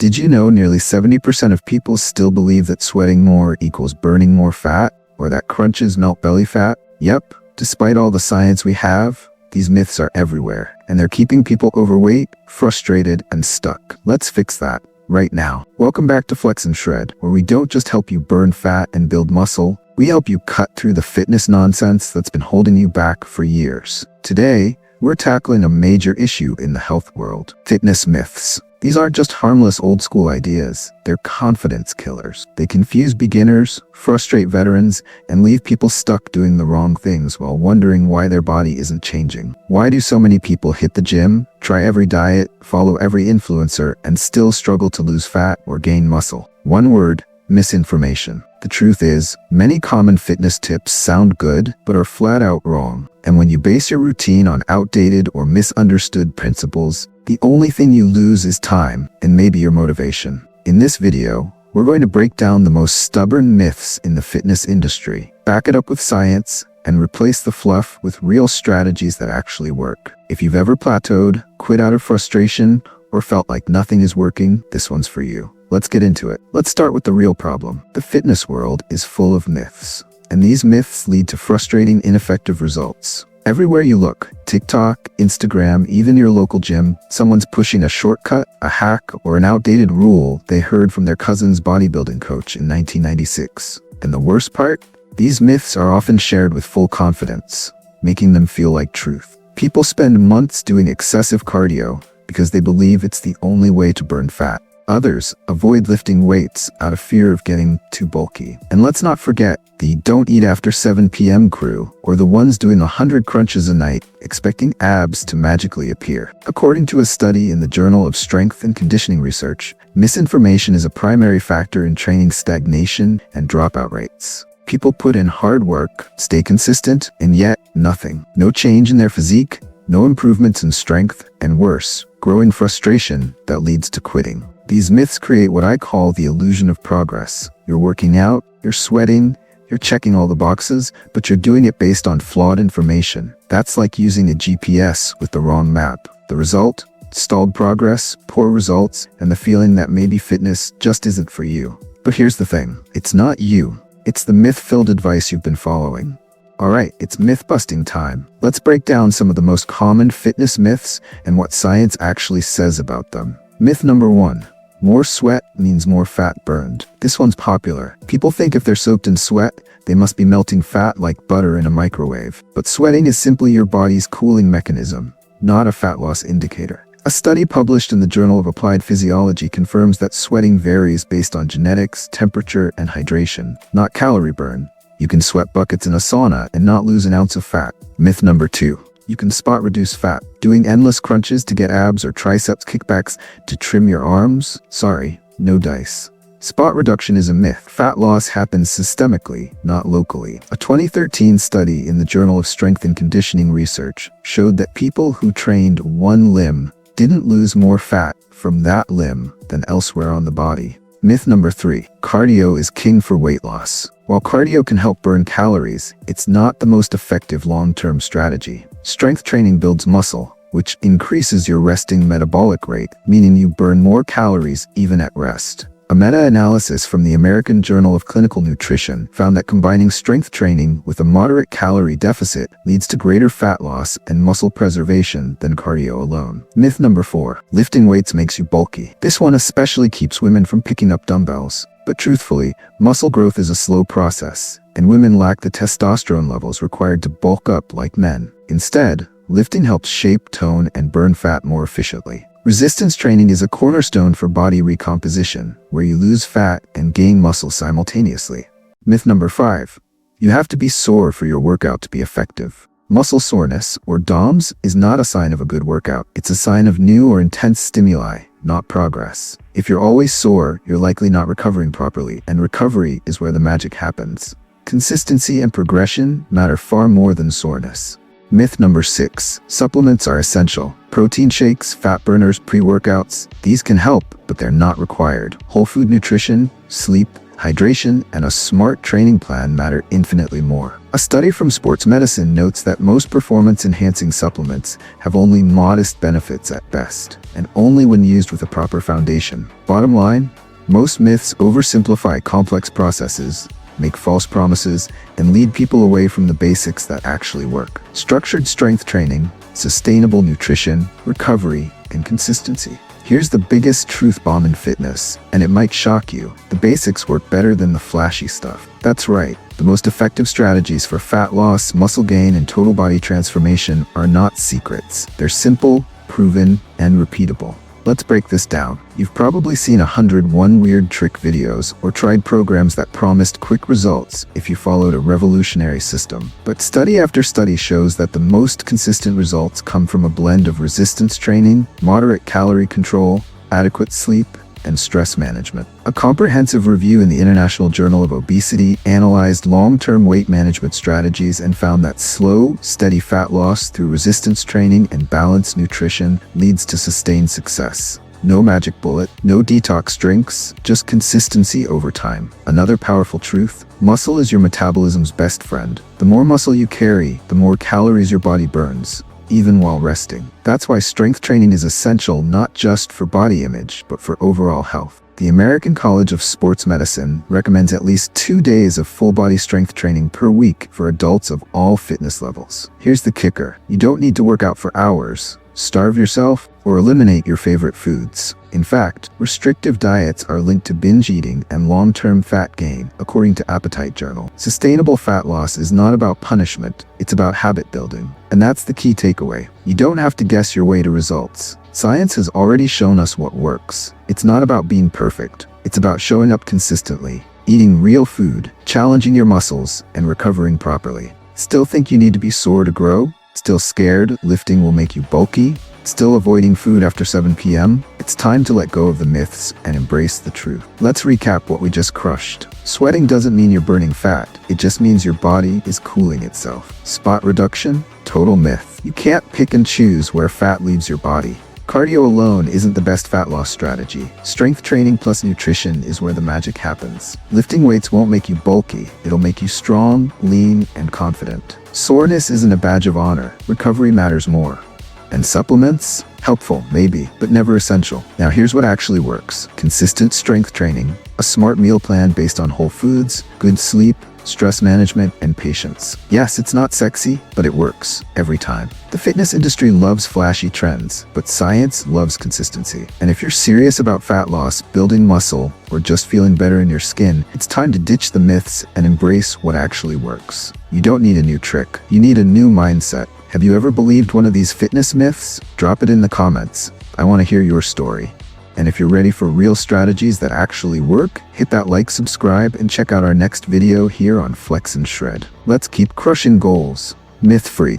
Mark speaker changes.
Speaker 1: Did you know nearly 70% of people still believe that sweating more equals burning more fat, or that crunches melt belly fat? Yep, despite all the science we have, these myths are everywhere, and they're keeping people overweight, frustrated, and stuck. Let's fix that right now. Welcome back to Flex and Shred, where we don't just help you burn fat and build muscle, we help you cut through the fitness nonsense that's been holding you back for years. Today, we're tackling a major issue in the health world: fitness myths. These aren't just harmless old school ideas, they're confidence killers. They confuse beginners, frustrate veterans, and leave people stuck doing the wrong things while wondering why their body isn't changing. Why do so many people hit the gym, try every diet, follow every influencer, and still struggle to lose fat or gain muscle? One word: misinformation. The truth is, many common fitness tips sound good, but are flat out wrong. And when you base your routine on outdated or misunderstood principles, the only thing you lose is time and maybe your motivation. In this video, we're going to break down the most stubborn myths in the fitness industry, back it up with science, and replace the fluff with real strategies that actually work. If you've ever plateaued, quit out of frustration, or felt like nothing is working, this one's for you. Let's get into it. Let's start with the real problem. The fitness world is full of myths, and these myths lead to frustrating, ineffective results. Everywhere you look, TikTok, Instagram, even your local gym, someone's pushing a shortcut, a hack, or an outdated rule they heard from their cousin's bodybuilding coach in 1996. And the worst part? These myths are often shared with full confidence, making them feel like truth. People spend months doing excessive cardio because they believe it's the only way to burn fat. Others avoid lifting weights out of fear of getting too bulky. And let's not forget the don't eat after 7 p.m. crew, or the ones doing 100 crunches a night, expecting abs to magically appear. According to a study in the Journal of Strength and Conditioning Research, misinformation is a primary factor in training stagnation and dropout rates. People put in hard work, stay consistent, and yet nothing. No change in their physique, no improvements in strength, and worse, growing frustration that leads to quitting. These myths create what I call the illusion of progress. You're working out, you're sweating, you're checking all the boxes, but you're doing it based on flawed information. That's like using a GPS with the wrong map. The result? Stalled progress, poor results, and the feeling that maybe fitness just isn't for you. But here's the thing, it's not you. It's the myth-filled advice you've been following. Alright, it's myth-busting time. Let's break down some of the most common fitness myths and what science actually says about them. Myth number 1. More sweat means more fat burned. This one's popular. People think if they're soaked in sweat, they must be melting fat like butter in a microwave. But sweating is simply your body's cooling mechanism, not a fat loss indicator. A study published in the Journal of Applied Physiology confirms that sweating varies based on genetics, temperature, and hydration, not calorie burn. You can sweat buckets in a sauna and not lose an ounce of fat. Myth number 2. You can spot reduce fat. Doing endless crunches to get abs or triceps kickbacks to trim your arms? Sorry, no dice. Spot reduction is a myth. Fat loss happens systemically, not locally. A 2013 study in the Journal of Strength and Conditioning Research showed that people who trained one limb didn't lose more fat from that limb than elsewhere on the body. Myth number 3. Cardio is king for weight loss. While cardio can help burn calories, it's not the most effective long-term strategy. Strength training builds muscle, which increases your resting metabolic rate, meaning you burn more calories even at rest. A meta-analysis from the American Journal of Clinical Nutrition found that combining strength training with a moderate calorie deficit leads to greater fat loss and muscle preservation than cardio alone. Myth number 4. Lifting weights makes you bulky. This one especially keeps women from picking up dumbbells. But truthfully, muscle growth is a slow process, and women lack the testosterone levels required to bulk up like men. Instead, lifting helps shape, tone, and burn fat more efficiently. Resistance training is a cornerstone for body recomposition, where you lose fat and gain muscle simultaneously. Myth number 5. You have to be sore for your workout to be effective. Muscle soreness, or DOMS, is not a sign of a good workout. It's a sign of new or intense stimuli, not progress. If you're always sore, you're likely not recovering properly, and recovery is where the magic happens. Consistency and progression matter far more than soreness. Myth number 6. Supplements are essential. Protein shakes, fat burners, pre-workouts, these can help, but they're not required. Whole food nutrition, sleep, hydration, and a smart training plan matter infinitely more. A study from sports medicine notes that most performance-enhancing supplements have only modest benefits at best, and only when used with a proper foundation. Bottom line, most myths oversimplify complex processes, make false promises, and lead people away from the basics that actually work. Structured strength training, sustainable nutrition, recovery, and consistency. Here's the biggest truth bomb in fitness, and it might shock you. The basics work better than the flashy stuff. That's right. The most effective strategies for fat loss, muscle gain, and total body transformation are not secrets. They're simple, proven, and repeatable. Let's break this down. You've probably seen 101 weird trick videos or tried programs that promised quick results if you followed a revolutionary system. But study after study shows that the most consistent results come from a blend of resistance training, moderate calorie control, adequate sleep, and stress management. A comprehensive review in the International Journal of Obesity analyzed long-term weight management strategies and found that slow, steady fat loss through resistance training and balanced nutrition leads to sustained success. No magic bullet, no detox drinks, just consistency over time. Another powerful truth: muscle is your metabolism's best friend. The more muscle you carry, the more calories your body burns, even while resting. That's why strength training is essential not just for body image, but for overall health. The American College of Sports Medicine recommends at least 2 days of full-body strength training per week for adults of all fitness levels. Here's the kicker: you don't need to work out for hours, starve yourself, or eliminate your favorite foods. In fact, restrictive diets are linked to binge eating and long-term fat gain, according to Appetite Journal. Sustainable fat loss is not about punishment, it's about habit building. And that's the key takeaway. You don't have to guess your way to results. Science has already shown us what works. It's not about being perfect. It's about showing up consistently, eating real food, challenging your muscles, and recovering properly. Still think you need to be sore to grow? Still scared lifting will make you bulky? Still avoiding food after 7 p.m.? It's time to let go of the myths and embrace the truth. Let's recap what we just crushed. Sweating doesn't mean you're burning fat. It just means your body is cooling itself. Spot reduction? Total myth. You can't pick and choose where fat leaves your body. Cardio alone isn't the best fat loss strategy. Strength training plus nutrition is where the magic happens. Lifting weights won't make you bulky. It'll make you strong, lean, and confident. Soreness isn't a badge of honor. Recovery matters more. And supplements? Helpful, maybe, but never essential. Now here's what actually works. Consistent strength training, a smart meal plan based on whole foods, good sleep, stress management, and patience. Yes, it's not sexy, but it works every time. The fitness industry loves flashy trends, but science loves consistency. And if you're serious about fat loss, building muscle, or just feeling better in your skin, it's time to ditch the myths and embrace what actually works. You don't need a new trick. You need a new mindset. Have you ever believed one of these fitness myths? Drop it in the comments. I want to hear your story. And if you're ready for real strategies that actually work, hit that like, subscribe, and check out our next video here on FlexAndShred. Let's keep crushing goals, myth-free.